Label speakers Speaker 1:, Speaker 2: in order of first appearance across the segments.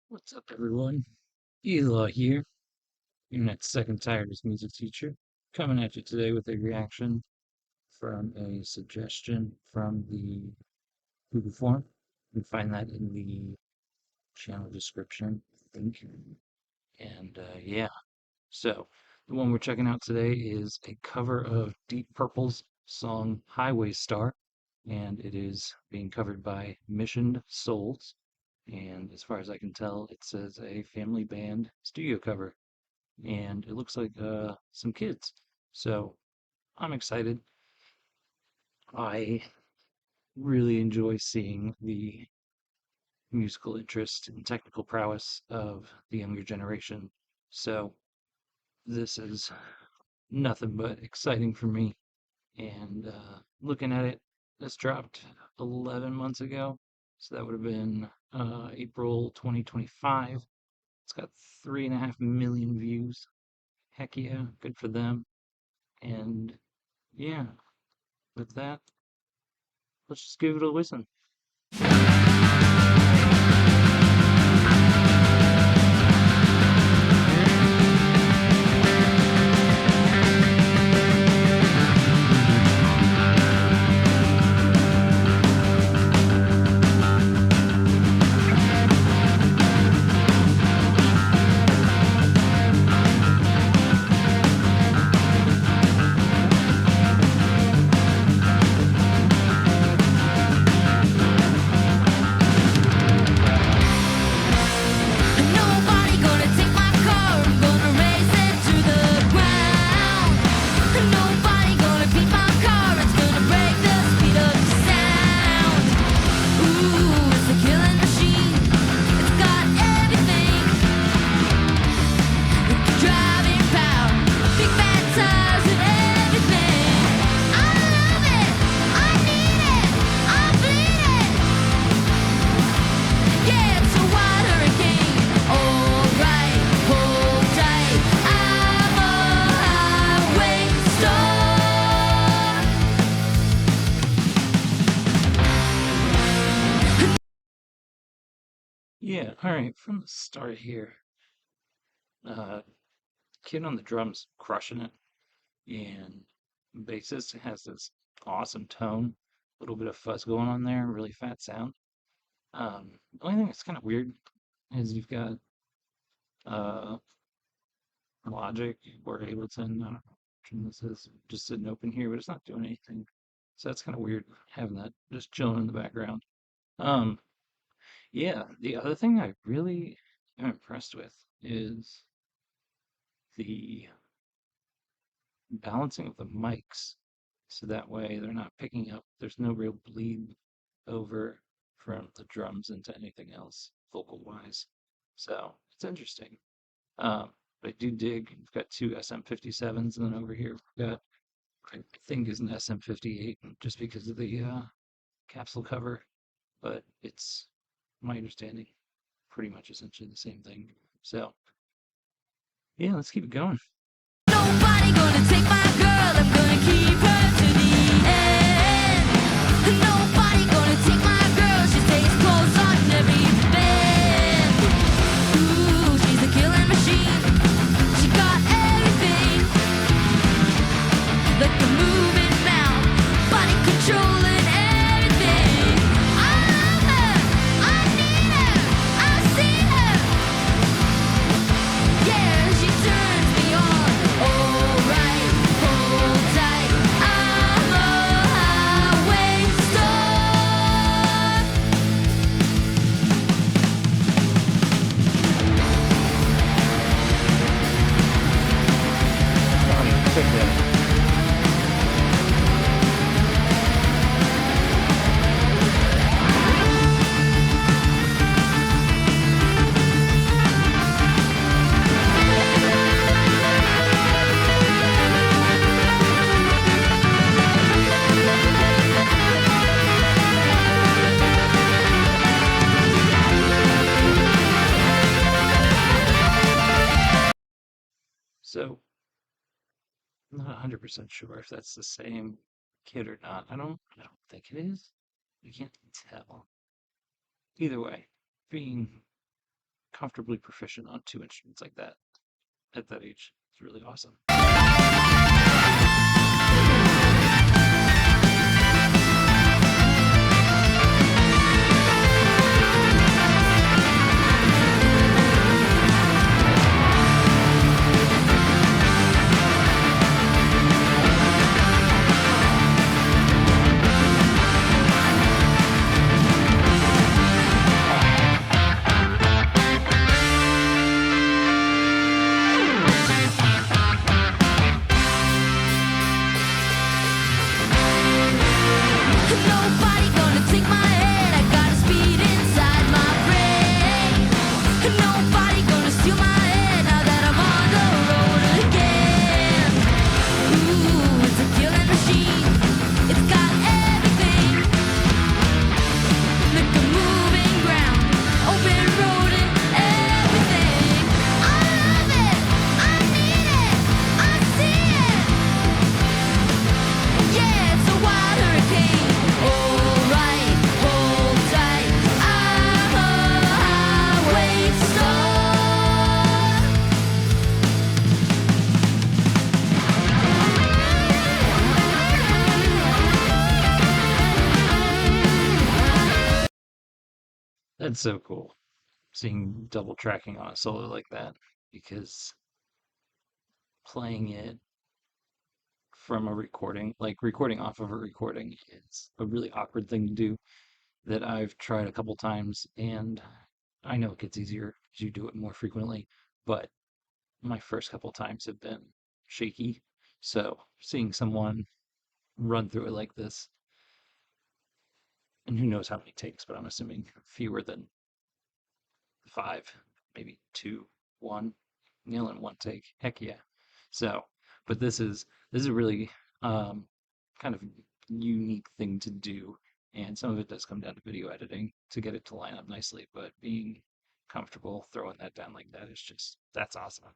Speaker 1: What's up, everyone? Eli here, Internet's second tiredest music teacher, coming at you today with a reaction from a suggestion from the Google form. You can find that in the channel description, I think. And yeah, so the one we're checking out today is a cover of Deep Purple's song Highway Star, and it is being covered by Missioned Souls. And as far as I can tell, it says a family band studio cover. And it looks like some kids. So I'm excited. I really enjoy seeing the musical interest and technical prowess of the younger generation. So this is nothing but exciting for me. And looking at it, this dropped 11 months ago. So that would have been April 2025. It's got 3.5 million views. Heck yeah, good for them. And yeah, with that, let's just give it a listen.
Speaker 2: Nobody gonna take my car, I'm gonna race it to the ground. Nobody gonna beat my car, it's gonna break the speed of the sound. Ooh, it's a killing machine, it's got everything. Driving power, big fat tires and everything. I love it, I need it, I bleed it. Yeah, it's a wild hurricane. Alright, hold tight. I'm a highway star.
Speaker 1: Yeah, alright, from the start here, uh, kid on the drums crushing it, and bassist has this awesome tone, a little bit of fuzz going on there, really fat sound. The only thing that's kind of weird is you've got uh, Logic or Ableton, I don't know which one this is, just sitting open here, but it's not doing anything. So that's kind of weird having that just chilling in the background. Um, yeah, the other thing I really am impressed with is the balancing of the mics. So that way they're not picking up, there's no real bleed over from the drums into anything else, vocal wise. So it's interesting. But I do dig, we've got two SM57s, and then over here we've got, I think is an SM58, just because of the capsule cover, but it's my understanding pretty much essentially the same thing. So yeah, let's keep it going.
Speaker 2: Nobody gonna take my girl, I'm gonna keep her to the end. Nobody gonna take my girl, she stays close on every bend. Ooh, she's a killing machine, she got everything. Like the moving mouth, body controlling everything. I love her, I need her, I see her. Yeah, she turns me on. Alright, hold tight. I'm a highway star.
Speaker 1: Oh, yeah, check that. So I'm not 100% sure if that's the same kid or not. I don't think it is. I can't tell. Either way, being comfortably proficient on two instruments like that at that age. It's really awesome.
Speaker 2: Nobody gonna take my head. I got a speed inside my brain. Nobody gonna steal my head now that I'm on the road again. Ooh, it's a killing machine. It's got everything. Like a moving ground, open road and everything. I love it. I need it. I see it. Yeah, it's a wild hurricane. Alright, hold tight. I'm a highway star.
Speaker 1: That's so cool, seeing double tracking on a solo like that, because playing it from a recording, like recording off of a recording, is a really awkward thing to do that I've tried a couple times, and I know it gets easier as you do it more frequently, but my first couple times have been shaky. So seeing someone run through it like this, and who knows how many takes, but I'm assuming fewer than five, maybe two, one, nail in one take. Heck yeah. So, but this is a really kind of unique thing to do, and some of it does come down to video editing to get it to line up nicely. But being comfortable throwing that down like that is just that's awesome.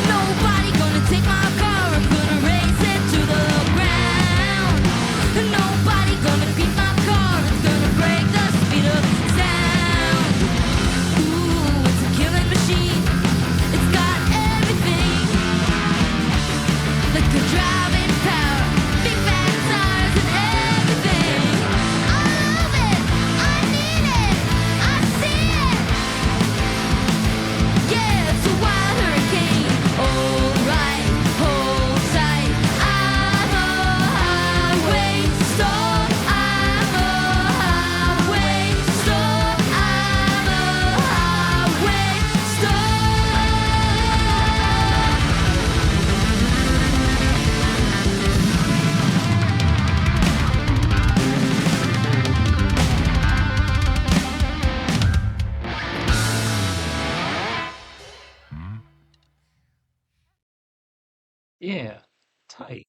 Speaker 2: Nobody gonna take my car. I'm gonna race it to the ground. Nobody gonna beat my car. It's gonna break the speed of sound. Ooh, it's a killing machine. It's got everything. Like a driving power, big fat tires and everything. I love it. I need it. I see it. Yeah, it's a wild hurricane. Alright, hold tight. I'm a highway star. I'm a highway star. I'm a highway star.
Speaker 1: Yeah, tight.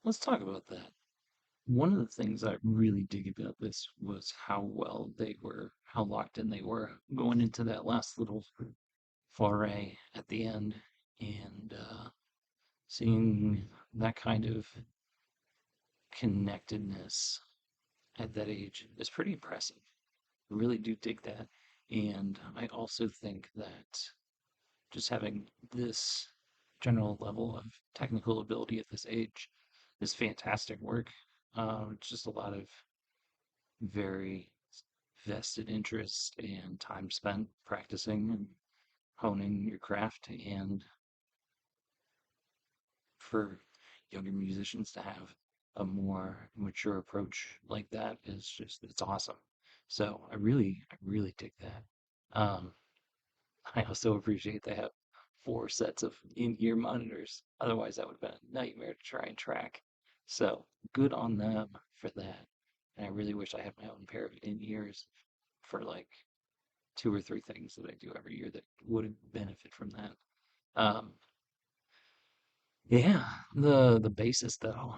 Speaker 1: Let's talk about that. One of the things I really dig about this was how well they were, how locked in they were going into that last little foray at the end, and seeing that kind of connectedness at that age is pretty impressive. I really do dig that. And I also think that just having this general level of technical ability at this age is fantastic work. Just a lot of very vested interest and time spent practicing and honing your craft. And for younger musicians to have a more mature approach like that is just, it's awesome. So I really dig that. Um, I also appreciate they have 4 sets of in-ear monitors. Otherwise, that would have been a nightmare to try and track. So good on them for that. And I really wish I had my own pair of in-ears for like 2 or 3 things that I do every year that would benefit from that. Um, yeah, the bassist though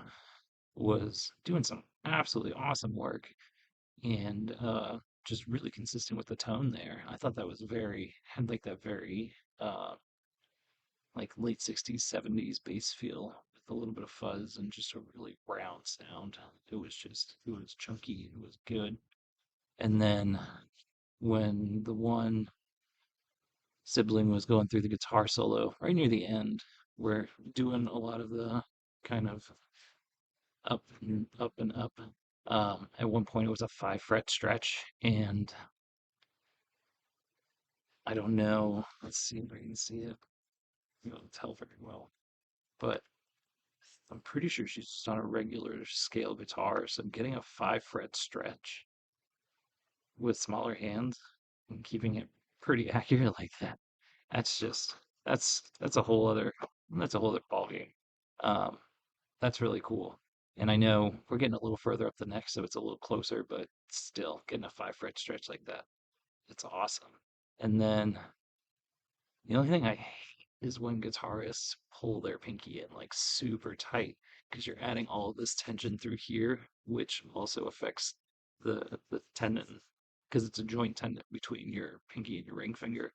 Speaker 1: was doing some absolutely awesome work and just really consistent with the tone there. I thought that was very had like that very like late 60s, 70s bass feel with a little bit of fuzz and just a really round sound. It was chunky, it was good. And then when the one sibling was going through the guitar solo right near the end, we're doing a lot of the kind of up and up and up. At one point, it was a 5 fret stretch, and I don't know. Let's see if I can see it. You don't tell very well, but I'm pretty sure she's just on a regular scale guitar. So getting a 5 fret stretch with smaller hands and keeping it pretty accurate like that, that's just that's a whole other ballgame. Um, that's really cool. And I know we're getting a little further up the neck, so it's a little closer, but still getting a 5 fret stretch like that, it's awesome. And then the only thing I hate is when guitarists pull their pinky in like super tight because you're adding all of this tension through here, which also affects the tendon because it's a joint tendon between your pinky and your ring finger.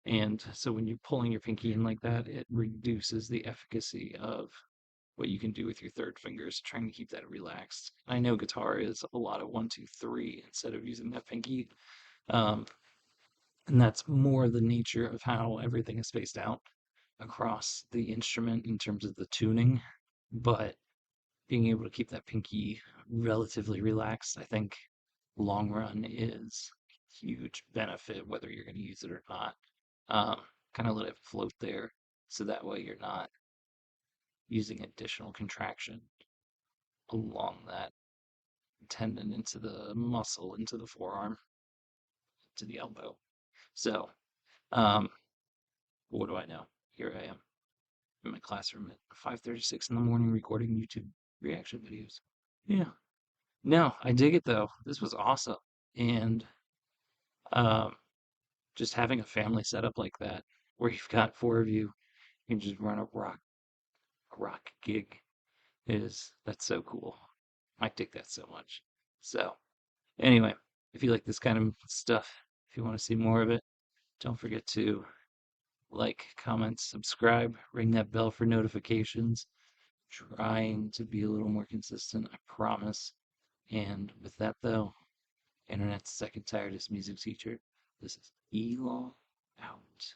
Speaker 1: And so when you're pulling your pinky in like that, it reduces the efficacy of what you can do with your third fingers, trying to keep that relaxed. I know guitar is a lot of 1, 2, 3 instead of using that pinky. Um, and that's more the nature of how everything is spaced out across the instrument in terms of the tuning. But being able to keep that pinky relatively relaxed, I think long run is huge benefit, whether you're going to use it or not. Um, kind of let it float there so that way you're not using additional contraction along that tendon into the muscle, into the forearm, to the elbow. So, um, what do I know? Here I am in my classroom at 5:36 in the morning recording YouTube reaction videos. Yeah. No, I dig it though. This was awesome. And um, just having a family setup like that, where you've got 4 of you, you can just run a rock gig is that's so cool. I dig that so much. So anyway, if you like this kind of stuff, if you want to see more of it, don't forget to like, comment, subscribe, ring that bell for notifications. Trying to be a little more consistent, I promise. And with that, though, Internet's second tiredest music teacher, this is Elon out.